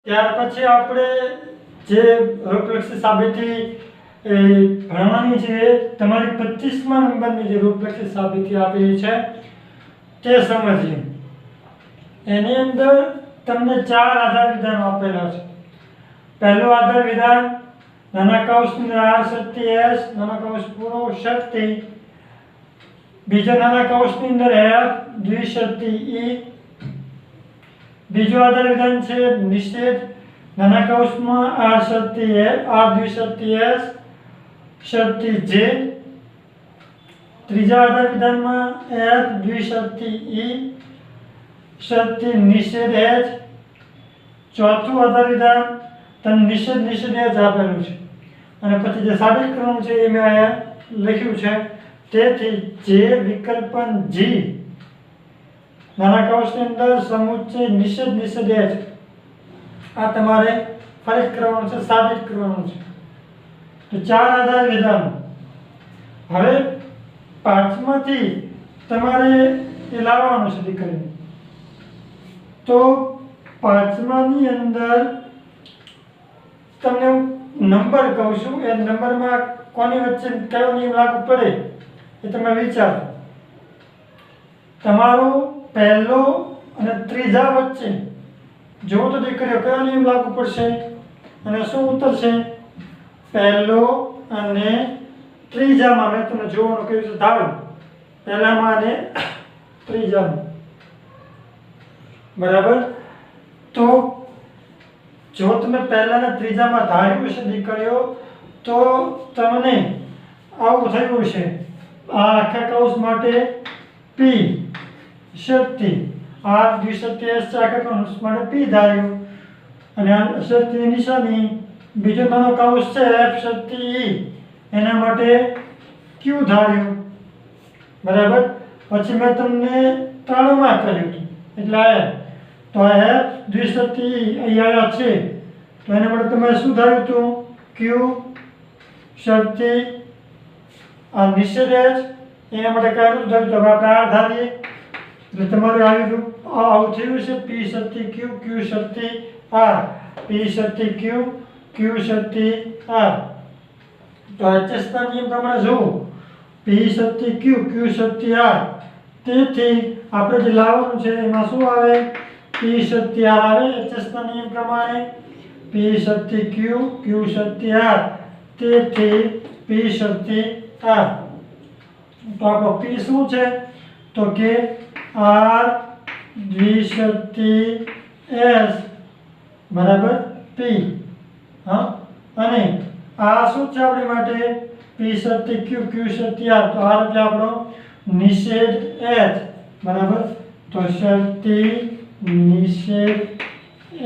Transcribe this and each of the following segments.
ત્યાર પછી આપણે જે રૂપલક્ષી સાબિતી ભણવાની છે તમારી 25મા નંબરની જે રૂપલક્ષી સાબિતી આપેલી છે તે સમજીએ. એની અંદર તમને 4 આધાર વિધાનો આપેલા છે. પહેલું આધાર વિધાન નાના કૌંસની અંદર r શક્તિ s નાના કૌંસ પૂરો શક્તિ, બીજો નાના કૌંસની અંદર f દ્વિશક્તિ e, બીજો આધાર વિધાન છે નિષેધ નાના કૌંસમાં r શક્તિ r દ્વિશક્તિ s શક્તિ j, ત્રીજા આધાર વિધાનમાં f દ્વિશક્તિ e શક્તિ નિષેધ h, ચોથું આધાર વિધાન તને નિષેધ h આપેલું છે અને પછી જે સાબિત કરવાનું છે એ મેં અહીંયા લખ્યું છે. તેથી જે વિકલ્પન g નાના કૌંસની અંદર સમુચ્ચય નિષેધ h આ તમારે ફરજ કરવાનું છે, સાબિત કરવાનું છે. તો 4 આધાર વિધાનો. હવે પાંચમાંથી તમારે એ લાવવાનું છે દીકરી. તો પાંચમાની અંદર તમને નંબર કહું છું, એ નંબરમાં કોની વચ્ચે કયો નિયમ લાગુ પડે એ તમે વિચારો. તમારો પહેલો અને ત્રીજા વચ્ચે જો તો દીકરીઓ કયો નિયમ લાગુ પડશે અને શું ઉતરશે? પહેલો અને ત્રીજામાં મેં તમને જોવાનું કહ્યું છે ધારો, પહેલામાં અને ત્રીજામાં, બરાબર. તો જો તમે પહેલા અને ત્રીજામાં ધાર્યું છે દીકરીઓ તો તમને આવું થયું છે. આ આખા કૌંસ માટે p શક્તિ r દ્વિશક્તિ s આખા કૌંસ માટે p ધાર્યું અને આ શક્તિની નિશાની બીજો નાનો કૌંસ છે f શક્તિ e એના માટે q ધાર્યું, બરાબર. પછી મેં તમને 3માં કર્યું એટલે આયા તો આ f દ્વિશક્તિ e અહીંયા છે તો એના માટે તમે શું ધાર્યું હતું? q શક્તિ આ નિષેધ h એના માટે કયું ધાર્યું? તો આપણે r ધારીએ એટલે તમારે આવું થયું છે p શક્તિ q q શક્તિ r p શક્તિ q q શક્તિ r. તો HSના નિયમ પ્રમાણે જુઓ p શક્તિ q q શક્તિ r. તેથી આપણે જે લાવવાનું છે એમાં શું આવે? p શક્તિ r આવે HSના નિયમ પ્રમાણે, p શક્તિ q q શક્તિ r. તેથી p શક્તિ r. તો આપણો p શું છે? તો કે r દ્વિશક્તિ s બરાબર p. હા, અને આ શું છે આપણી માટે? p શક્તિ q q શક્તિ r. તો r એટલે આપણો નિષેધ h, બરાબર. તો શક્તિ નિષેધ h,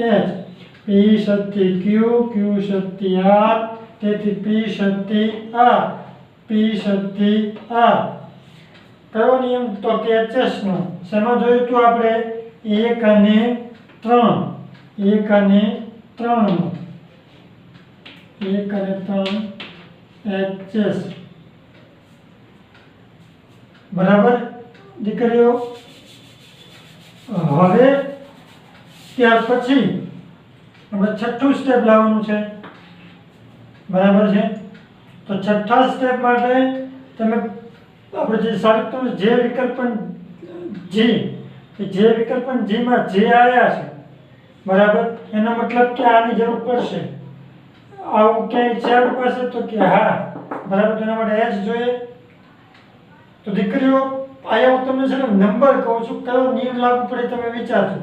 p શક્તિ q q શક્તિ r. તેથી p શક્તિ r p શક્તિ r. કયો નિયમ? તો કે HS નો. શેમાં જોયું હતું આપણે? 1 અને 3 1 અને 3 1 અને 3 HS, બરાબર દીકરીઓ. હવે ત્યાર પછી આપણે છઠ્ઠું સ્ટેપ લાવવાનું છે, બરાબર છે. તો છઠ્ઠા સ્ટેપ માટે તમે આપણે જે સાબિત જે વિકલ્પન g જે વિકલ્પન g માં જે આવ્યા છે, બરાબર, એનો મતલબ કે આની જરૂર પડશે. આવું ક્યાંય છે આપણી પાસે? તો કે હા, બરાબર. તેના માટે h જોઈએ. તો દીકરીઓ અહીંયા હું તમને છે ને નંબર કહું છું, કયો નિયમ લાગુ પડે તમે વિચારજો,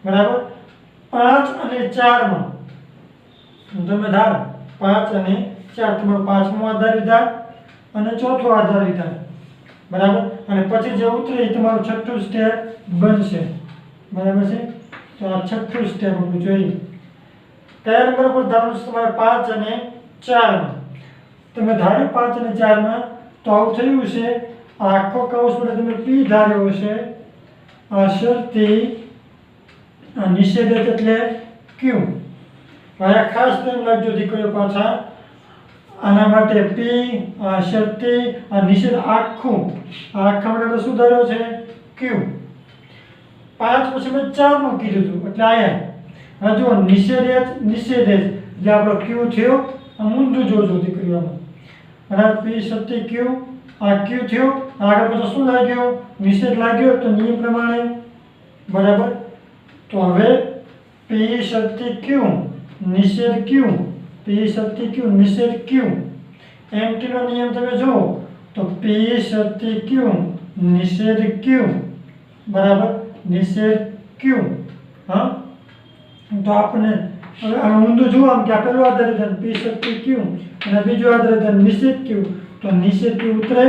બરાબર. 5 અને 4માં તમે ધારો 5 અને 4 તમારો 5મો આધાર વિધાન અને 4થો આધાર વિધાન, બરાબર. અને પછી જે ઉતરે એ તમારું છઠ્ઠું સ્ટેપ બનશે, બરાબર છે. તો આ છઠ્ઠું સ્ટેપ આપણે જોઈએ. કયા નંબર પર ધારવાનું છે તમારે? 5 અને 4માં. તમે ધાર્યું 5 અને 4માં તો આવું થયું છે. આખો કૌંસ માટે તમે p ધાર્યો છે, આ શક્તિ આ નિષેધ એટલે q. હવે ખાસ ધ્યાન રાખજો દીકરીઓ પાછા, આના માટે p આ શક્તિ આ નિષેધ આખું આખા માટે આપણે શું ધાર્યો છે? q. 5 પછી મેં 4 નું કીધું હતું એટલે આયા હવે જો નિષેધ એચ નિષેધ એચ એટલે આપણો ક્યુ થયો આમ ઊંધું જોજો દીકરીઓ બરાબર પી સત્ય ક્યુ આ ક્યુ થયો આગળ પછી શું લાગ્યો નિષેધ લાગ્યો તો નિયમ પ્રમાણે બરાબર તો હવે પી સત્ય ક્યુ નિષેધ ક્યુ પી સત્ય ક્યુ નિષેધ ક્યુ એમટી નો નિયમ તમે જુઓ તો પી સત્ય ક્યુ નિષેધ ક્યુ બરાબર નિષેધ ક્યુ હા તો આપણે હવે આ ઊંધું જુઓ આમ કે આ પેલું આધારિત ધન પી સત્ય ક્યુ અને બીજું આધારિત ધન નિષેધ ક્યુ તો નિષેધ ક્યુ ઉતરે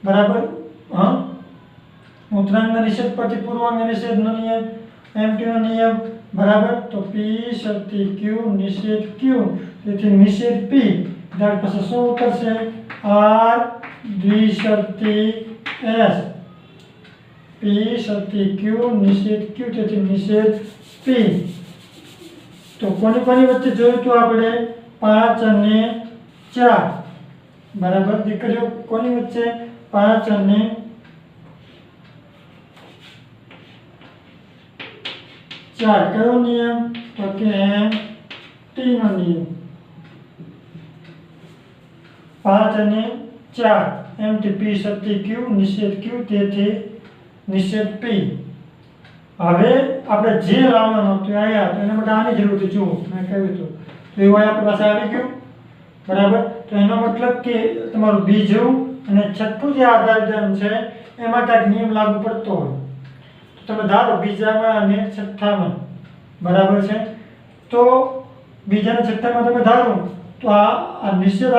બરાબર હા ઉત્તરાંગના નિષેધ પરથી પૂર્વાંગ નિષેધનો નિયમ એમટી નો નિયમ બરાબર તો પી સત્ય ક્યુ નિષેધ ક્યુ તેથી નિષેધ પી ત્યાર પછી શું ઉતરશે આર દ્વિશક્તિ એસ પી સત્ય ક્યુ નિષેધ ક્યુ તેથી નિષેધ પી તો કોની વચ્ચે જોયું તો આપણે 5 અને 4 બરાબર દીકરીઓ કોની વચ્ચે 5 અને 4 કયો નિયમ તો કે ટી નો નિયમ 5 અને 4 એમટી પી સત્ય ક્યુ નિષેધ ક્યુ તેથી નિષેધ પી હવે આપણે જે લાવવાનો હતો આયા તો એના માટે આની જરૂર હતી જુઓ મેં કહ્યું હતું તો એવું આપણી પાસે આવી ગયું બરાબર તો એનો મતલબ કે તમારું બીજું અને છઠ્ઠું જે આધારધન છે એમાં કાંઈક નિયમ લાગુ પડતો હોય તો તમે ધારો બીજામાં અને છઠ્ઠામાં બરાબર છે તો બીજા અને છઠ્ઠામાં તમે ધારો તો આ નિષેધ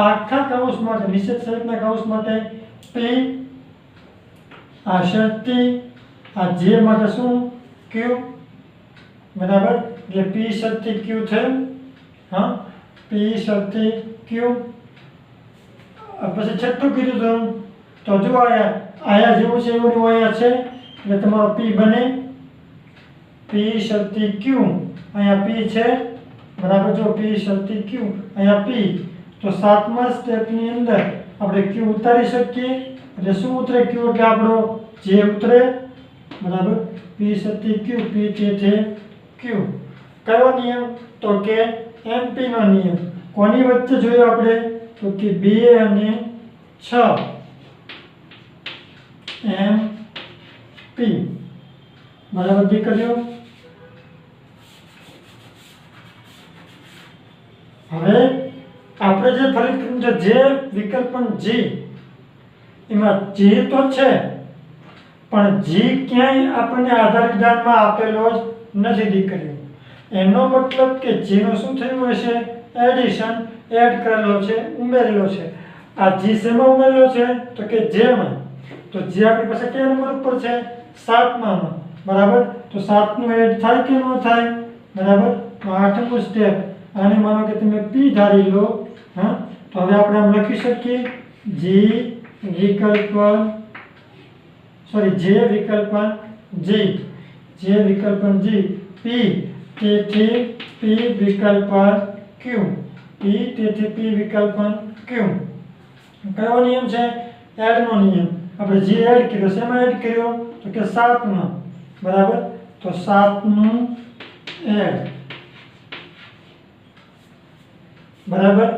આખા કૌંસ માટે નિષેધ સહિતના કૌંસ માટે પી આ શક્તિ આ જે માટે શું ક્યુ બરાબર એટલે પી શક્તિ ક્યુ થયું હા પી શક્તિ ક્યુ પછી છઠ્ઠું કીધું તો જો આયા જેવું છે એવું આયા છે એટલે તમારો પી બને પી શક્તિ ક્યુ અહીંયા પી છે બરાબર જો પી શક્તિ ક્યુ અહીંયા પી તો 7મા સ્ટેપની અંદર આપણે ક્યુ ઉતારી શકીએ એટલે શું ઉતરે ક્યુ એટલે આપણો જે ઉતરે બરાબર પી સત્ય ક્યુ પી છે ક્યુ કયો નિયમ તો કે એમપી નો નિયમ કોની વચ્ચે જોયો આપણે તો કે 2 અને 6 એમપી બરાબર દીકરીઓ હવે આપણે જે ફરી જે વિકલ્પન જી એમાં જી તો છે પણ જી ક્યાંય આપણને આધાર વિધાનમાં આપેલો જ નથી દીકરીઓ એનો મતલબ કે જીનો શું થયું હશે એડિશન એડ કરેલો છે ઉમેરેલો છે આ જી શેમાં ઉમેરેલો છે તો કે જેમાં તો જે આપણી પાસે કયા નંબર ઉપર છે 7માં બરાબર તો 7નું એડ થાય કે ન થાય બરાબર તો 8મું સ્ટેપ આને માનો કે તમે પી ધારી લો હા તો હવે આપણે આમ લખી શકીએ જી વિકલ્પન જે વિકલ્પન જી પી તેથી પી વિકલ્પન ક્યુ પી તેથી પી વિકલ્પન ક્યુ કયો નિયમ છે એડ નો નિયમ આપણે જે એડ કર્યો શેમાં એડ કર્યો તો કે 7માં બરાબર તો 7નું એડ બરાબર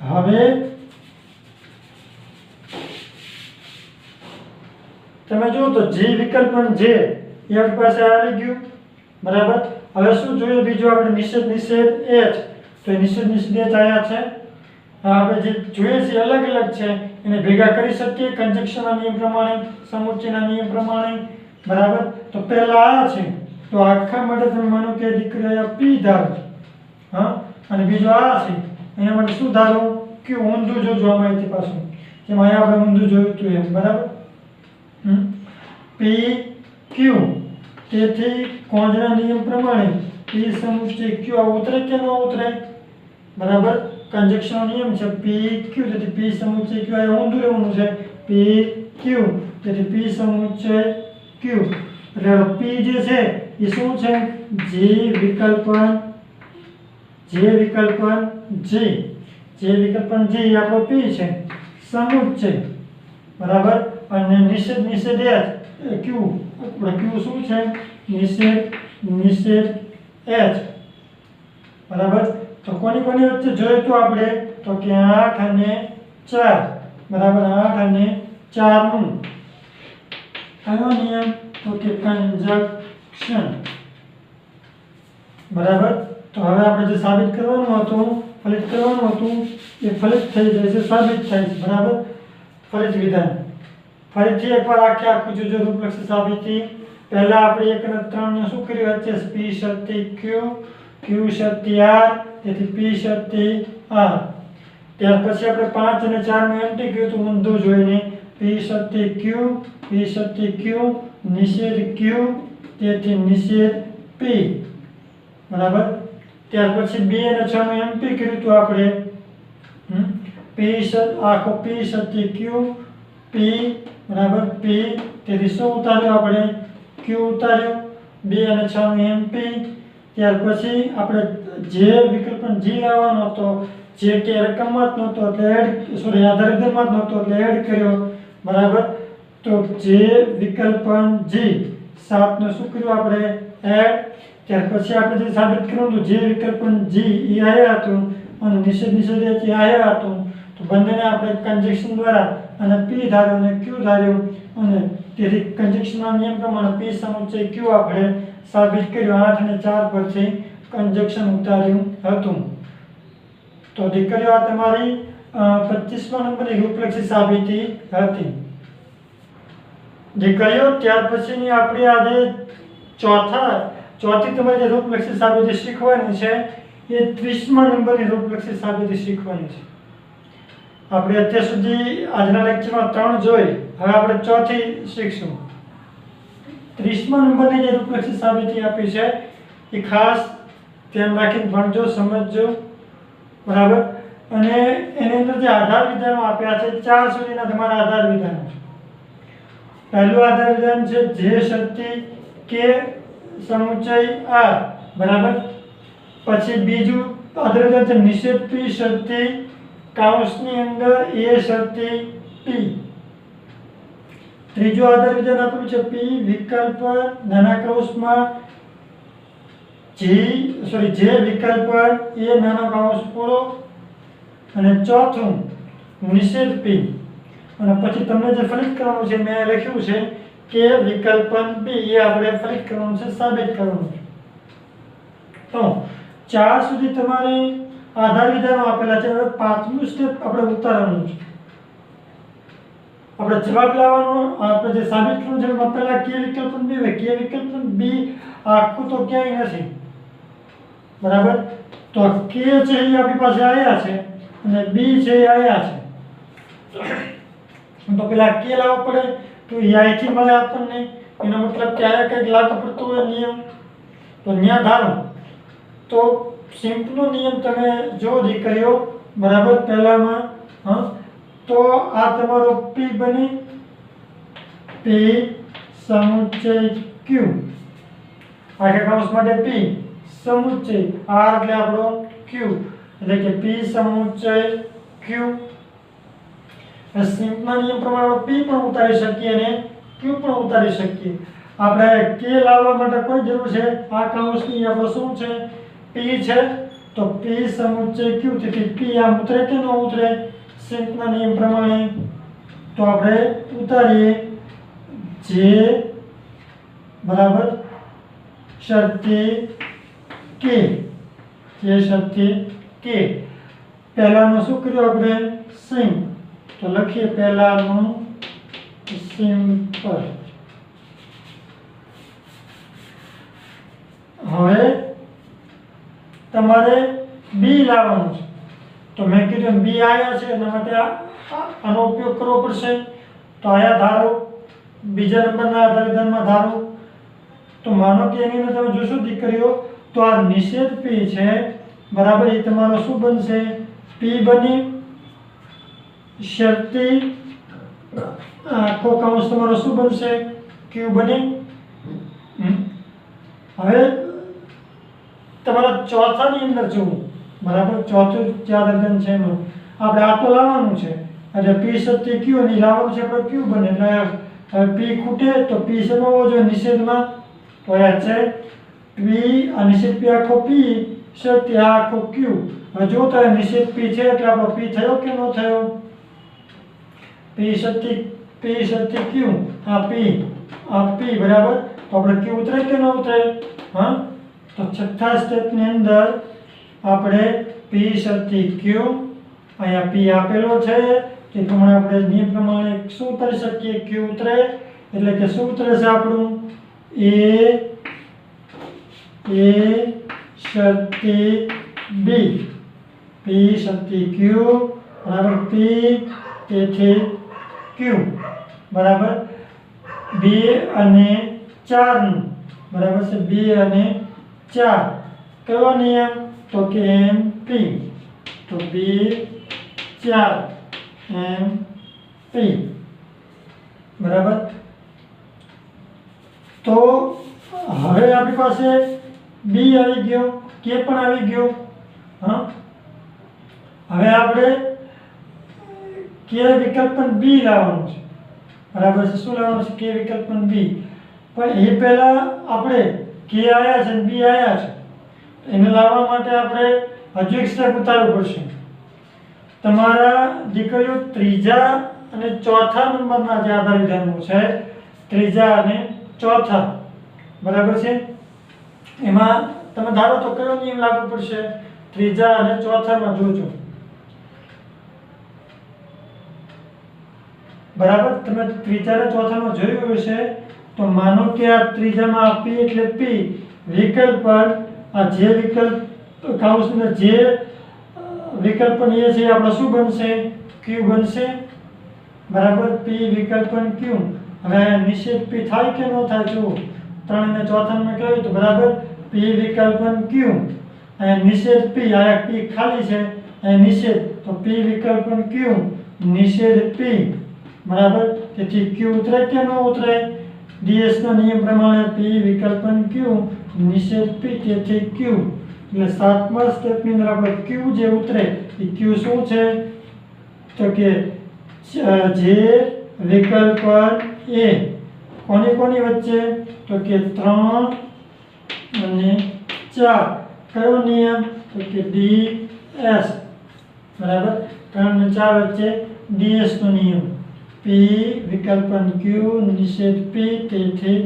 હવે તમે જુઓ તો જે વિકલ્પન જે એ આપણી પાસે આવી ગયું બરાબર હવે શું જોઈએ બીજું આપણે નિષેધ એચ તો નિષેધ એચ આયા છે આપણે જે જોઈએ છે અલગ અલગ છે એને ભેગા કરી શકીએ કંજક્શનના નિયમ પ્રમાણે સમુચ્ચયના નિયમ પ્રમાણે બરાબર તો પહેલા આ છે તો આખા માટે તમે માનો કે દીકરી અહીંયા પી ધારો હા અને બીજો આ છે એના માટે શું ધારો કે ઊંધું જોજો આમાંથી પાછું જેમ અહીંયા આપણે ઊંધું જોયું હતું એમ બરાબર પી ક્યુ તેથી કોંજના નિયમ પ્રમાણે પી સમુચ્ચય ક્યુ આ ઉતરે કે ન ઉતરે બરાબર કંજક્શનનો નિયમ છે પી ક્યુ તેથી પી સમુચ્ચય ક્યુ આ ઊંધું રહેવાનું છે પી ક્યુ તેથી પી સમુચ્ચય ક્યુ એટલે પી જે છે એ શું છે જે વિકલ્પન જી આપણો પી છે સમુચ્ચય બરાબર અને નિષેધ ક્યુ આપણે ક્યુ શું છે નિષેધ h બરાબર। તો કોની કોની વચ્ચે જોયું તો આપણે તો કે 8 અને 4 બરાબર। 8 અને 4 નું કયો નિયમ તો કે કંજક્શન બરાબર। તો હવે આપણે જે સાબિત કરવાનું હતું ફલિત કરવાનું હતું એ ફલિત થઈ જાય છે, સાબિત થાય છે બરાબર। ફલિત વિધાન ફરીથી એકવાર આખું જોજો રૂપલક્ષી સાબિતી। પહેલા આપણે 1 અને 3 ને શું કર્યું વચ્ચે p શક્તિ q q શક્તિ r તેથી p શક્તિ r। ત્યાર પછી આપણે 5 અને 4 નું એન્ટી કર્યું તો ઊંધું જોઈને p શક્તિ q નિષેધ q તેથી નિષેધ p બરાબર। ત્યાર પછી 2 અને 6 નું એમપી કર્યું તો આપણે p શક્તિ q p બરાબર p તેથી શું ઉતાર્યું આપણે q ઉતાર્યું। 2 અને 6 નું એમપી। ત્યાર પછી આપણે જે વિકલ્પન g લાવવાનો હતો જે કે રકમમાં જ નહોતો એટલે આધાર વિધાનમાં જ નહોતો એટલે એડ કર્યો બરાબર। તો જે વિકલ્પન g 7 નું શું કર્યું આપણે એડ। ત્યાર પછી આપણે જે સાબિત કરવાનું હતું જે વિકલ્પન g એ આયા હતું અને નિષેધ h એ આયા હતું તો બંનેને આપણે કંજક્શન દ્વારા અને p ધાર્યો અને q ધાર્યો અને તેથી કંજક્શનના નિયમ પ્રમાણે p સમુચ્ચય q આપણે સાબિત કર્યું। 8 અને 4 પરથી કંજક્શન ઉતાર્યું હતું। તો દીકરીઓ આ તમારી 25મા નંબરની રૂપલક્ષી સાબિતી હતી દીકરીઓ। ત્યાર પછીની આપણી આજે ચોથી તમારી જે રૂપલક્ષી સાબિતી શીખવાની છે એ 30મા નંબરની રૂપલક્ષી સાબિતી શીખવાની છે। આપણે અત્યાર સુધી આજના લેક્ચરમાં 3 જોઈ, હવે આપણે ચોથી શીખશું। 30મા નંબરની જે રૂપલક્ષી સાબિતી આપી છે એ ખાસ ધ્યાન રાખીને ભણજો સમજજો બરાબર। અને એની અંદર જે આધાર વિધાનો આપ્યા છે 4 સુધીના તમારા આધાર વિધાનો છે। પહેલું આધાર વિધાન છે જે શક્તિ કે સમુચ્ચય r બરાબર। પછી બીજું આધાર વિધાન છે નિષેધ p શક્તિ કૌંસની અંદર a શક્તિ p। ત્રીજું આધાર વિધાન આપ્યું છે p વિકલ્પ નાના કૌંસમાં જે વિકલ્પ એ નાનો કૌંસ પૂરો અને ચોથું નિષેધ p અને પછી તમને જે ફલિત કરવાનું છે મેં લખ્યું છે કે વિકલ્પન p એ આપણે ફલિત કરવાનું છે, સાબિત કરવાનું છે। તો 4 સુધી તમારે આધાર વિધાનો આપેલા છે। હવે 5મું સ્ટેપ આપણે ઉતારવાનું છે, આપણે જવાબ લાવવાનો। આપણે જે સાબિત કરવાનું છે એમાં પહેલા કે વિકલ્પન b હોય, કે વિકલ્પન b આખું તો ક્યાંય નથી બરાબર। તો કે છે એ આપણી પાસે આયા છે અને b છે એ આયા છે તો પેલા કે લાવવો પડે તો એ અહીંથી મળે આપણને, એનો મતલબ કે આયા કંઈક લાગુ પડતો હોય નિયમ તો ન્યા ધારો। તો સિમ્પલનો નિયમ તમે જો દીકરીઓ બરાબર પહેલામાં તો આ તમારો p બની p સમુચ્ચય q આખા કૌંસ માટે p સમુચ્ચય r એટલે આપણો q એટલે કે p સમુચ્ચય q। સિમ્પલના નિયમ પ્રમાણે p પણ ઉતારી શકીએ અને q પણ ઉતારી શકીએ। આપણે k લાવવા માટે કોઈ જરૂર છે આ કૌંસની આપણો શું છે p છે તો p સમુચ્ચય q તેથી p આમ ઉતરે કે ન ઉતરે સિમ્પલના નિયમ પ્રમાણે તો આપણે ઉતારીએ જે બરાબર શક્તિ k જે શક્તિ k। પહેલાનું શું કર્યું આપણે સિમ્પ તો લખીએ પહેલાનું સિમ્પલ। હવે તમારે b લાવવાનું છે તો મેં કીધું b આયા છે એના માટે આનો ઉપયોગ કરવો પડશે તો આયા ધારો બીજા નંબરના આધાર વિધાનમાં ધારો। તો માનો કે એની અંદર તમે જોશો દીકરીઓ તો આ નિષેધ p છે બરાબર એ તમારો શું બનશે p બની શક્તિ આખો કૌંસ તમારો શું બનશે q બની। હવે તમારા ચોથાની અંદર જોવું બરાબર ચોથું જે આધાર વિધાન છે એમાં આપણે આ તો લાવવાનું છે એટલે p શક્તિ q અને લાવવાનું છે આપણે q બને એટલે p ખૂટે તો p શેમાં હોવો જોઈએ નિષેધમાં તો આ છે p પી આ નિષેધ પી આખો પી શક્તિ આ આખો ક્યુ. હવે જો તારે નિષેધ પી છે એટલે આપણો પી થયો કે ન થયો? પી શક્તિ ક્યુ આ પી બરાબર. તો આપણે ક્યુ ઉતરે કે ન ઉતરે? હા, તો છઠ્ઠા સ્ટેપની અંદર આપણે પી શક્તિ ક્યુ અહીંયા પી આપેલો છે તે પ્રમાણે આપણે નિયમ પ્રમાણે શું કરી શકીએ? ક્યુ ઉતરે એટલે કે શું ઉતરે છે આપણું? એ શક્તિ બી પી શક્તિ ક્યુ બરાબર પી તેથી ક્યુ બરાબર 2 અને 4 બરાબર છે. 2 અને 4 કયો નિયમ? તો કે એમ પી. તો 2 4 એમ પી બરાબર. તો હવે આપણી પાસે બી આવી ગયો, કે પણ આવી ગયો. હા, હવે આપણે કે વિકલ્પન બી લાવવાનું છે બરાબર છે. શું લાવવાનું છે? કે વિકલ્પન બી. પણ એ પહેલા આપણે કે આયા છે બી આયા છે, એને લાવવા માટે આપણે હજુ એક સ્ટેપ ઉતારવું પડશે. તમારા દીકરીઓ ત્રીજા અને ચોથા નંબરના જે આધાર વિધાનો છે, ત્રીજા અને ચોથા બરાબર છે, એમાં તમે ધારો તો કયો નિયમ લાગુ પડશે? ત્રીજા અને ચોથામાં જોજો બરાબર. તમે ત્રીજા અને ચોથામાં જોયું હશે તો માનો કે આ ત્રીજામાં પી એટલે પી વિકલ્પ આ જે વિકલ્પ કાઉન્સના જે વિકલ્પન એ છે આપણે શું બનશે? ક્યુ બનશે બરાબર. પી વિકલ્પન ક્યુ. હવે નિષેધ પી થાય કે ન થાય? જુઓ 3 અને ચોથામાં કહ્યું તો બરાબર પી વિકલ્પન ક્યુ અને નિષેધ પી આ પી ખાલી છે અને નિષેધ તો પી વિકલ્પન ક્યુ નિષેધ પી બરાબર. તેથી ક્યુ ઉતરે કે ન ઉતરે? ડીએસ ના નિયમ પ્રમાણે પી વિકલ્પન ક્યુ નિષેધ પી તેથી ક્યુ. એટલે સાતમા સ્ટેપની અંદર આપણે ક્યુ જે ઉતરે એ ક્યુ શું છે? તો કે જે વિકલ્પન એ કોની વચ્ચે? તો કે 3 અને 4 કયો નિયમ? તો કે ડીએસ બરાબર. 3 અને 4 વચ્ચે ડીએસ નો નિયમ પી વિકલ્પન ક્યુ નિષેધ પી તેથી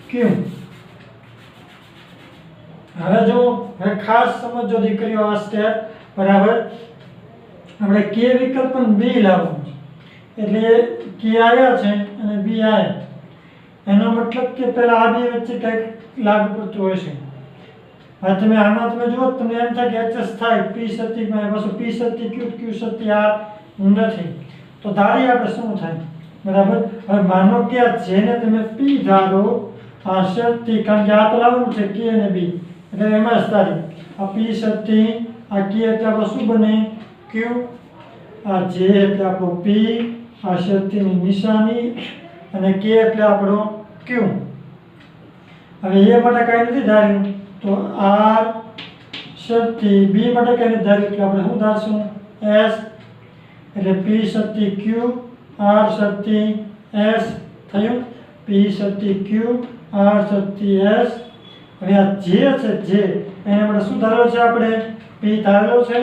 ક્યુ. હવે જો હવે ખાસ સમજો દીકરીઓ આ સ્ટેપ બરાબર. આપણે કે વિકલ્પન બી લાવવાનું છે એટલે કે આવ્યા છે અને બી આવ્યા, એનો મતલબ કે પહેલા આ બે વચ્ચે કંઈક લાગુ પડતું હોય છે. હવે તમે આમાં તમે જુઓ તમને એમ થાય કે એડજસ્ટ થાય પી શક્તિમાં પાછું પી શક્તિ ક્યુ શક્તિ આ નથી તો ધારી આપણે શું થાય બરાબર. હવે માનો કે આ જેને તમે પી ધારો આ શક્તિ કારણ કે આ તો લાવવાનું છે કે અને બી એટલે એમાં જ ધારી આ પી શક્તિ આ કે એટલે આપણો શું બને? ક્યુ. આ જે એટલે આપણો પી આ શક્તિની નિશાની અને કે એટલે આપણો ક્યુ. હવે એ માટે કાંઈ નથી ધાર્યું તો આર શક્તિ બી માટે કાંઈ નથી ધાર્યું એટલે આપણે શું ધારશું? એસ એટલે પી શક્તિ ક્યુ આર શક્તિ એસ થયું. પી શક્તિ ક્યુ આર શક્તિ એસ. હવે આ જે છે જે એને આપણે શું ધારેલો છે? આપણે પી ધારેલો છે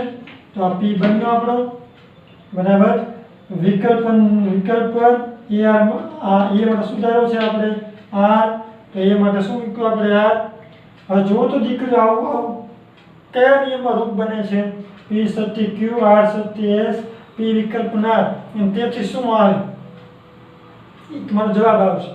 તો આ પી બન્યો આપણો બરાબર. વિકલ્પ એ આર આ એ માટે શું ધારેલો છે આપણે? આર. તો એ માટે શું મૂક્યું આપણે? આર. હવે જો તો દીકરી આવું કયા નિયમમાં રૂપ બને છે? પી શક્તિ ક્યુ આર શક્તિ એસ પી વિકલ્પ આર. તેથી શું આવે? તમારો જવાબ આવશે.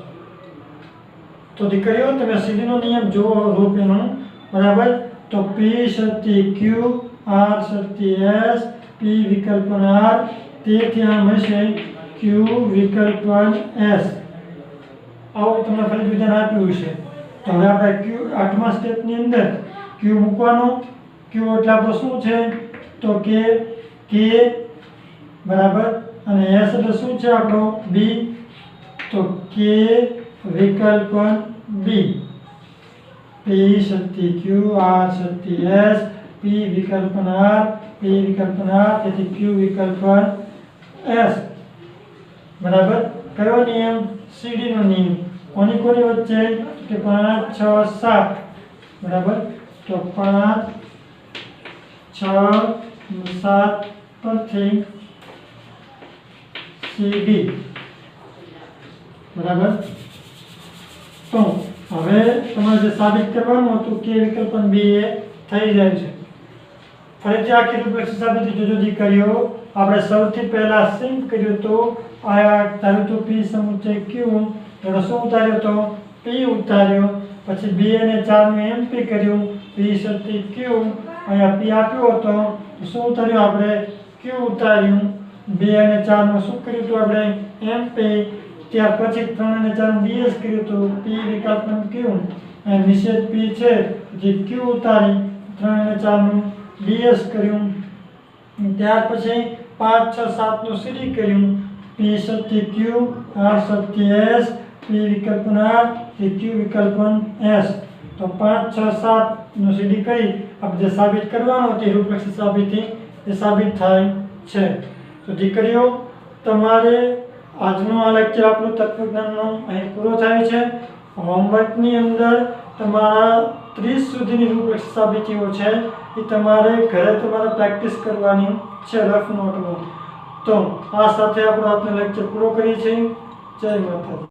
તો દીકરીઓ તમે સીડીનો નિયમ જુઓ રૂપ એનું બરાબર. તો પી શક્તિ ક્યુ આર શક્તિ એસ પી વિકલ્પન આર તેથી આમ હશે ક્યુ વિકલ્પન એસ. આવું તમને ફરી વિધાન આપ્યું છે. તો હવે આપણે ક્યુ આઠમા સ્ટેપની અંદર ક્યુ મૂકવાનો. ક્યુ એટલે આપણો શું છે? તો કે બરાબર અને એસ એટલે શું છે આપણો? બી. તો કે વિકલ્પન બી પી શક્તિ ક્યુ આર શક્તિ એસ પી વિકલ્પન આર પી વિકલ્પન આર તેથી ક્યુ વિકલ્પન એસ બરાબર. કયો નિયમ? સીડી નો નિયમ. કોની વચ્ચે? કે 5 6 7 બરાબર. તો 5, 6, 7 પરથી CD બરાબર. તો હવે તમારે જે સાબિત કરવાનું હતું કે વિકલ્પન B એ થઈ જાય છે. ફરીથી આખી રૂપરેખા સાબિતી જુદી કર્યો. આપણે સૌથી પહેલા સિમ્પ કર્યું તો આ ધાર્યું તો P સમુચ્ચય Q એનો શું ઉતાર્યો તો P ઉતાર્યો. પછી 2 અને 4 નું MP કર્યું P સતી Q અહીંયા P આપ્યો હતો તો શું ઉતાર્યું આપણે Q ઉતાર્યું. 2 અને 4 નું શું કર્યું તો આપણે MP. ત્યાર પછી 3 અને 4 નું DS કર્યું તો P વિકલ્પન Q અને નિષેધ P છે જે Q ઉતારી 3 અને 4 નું DS કર્યું. ત્યાર પછી 5, 6, 7 નું CD કર્યું P સતી Q R સતી S P વિકલ્પન R Q વિકલ્પન S. તો 5, 6, 7 નું CD કરી આપણે જે સાબિત કરવાનું હતું રૂપરેખા સાબિતી એ સાબિત થાય છે. તો દીકરીઓ તમારે આજનો આ લેક્ચર આપણું તત્વજ્ઞાનનો અહીં પૂરો થાય છે. હોમવર્કની અંદર તમારા 30 સુધીની રૂપરેખા સાબિતીઓ છે એ તમારે ઘરે તમારે પ્રેક્ટિસ કરવાની છે રફ નોટમાં. તો આ સાથે આપણો આજનો લેક્ચર પૂરો કરીએ છીએ. જય માતાજી.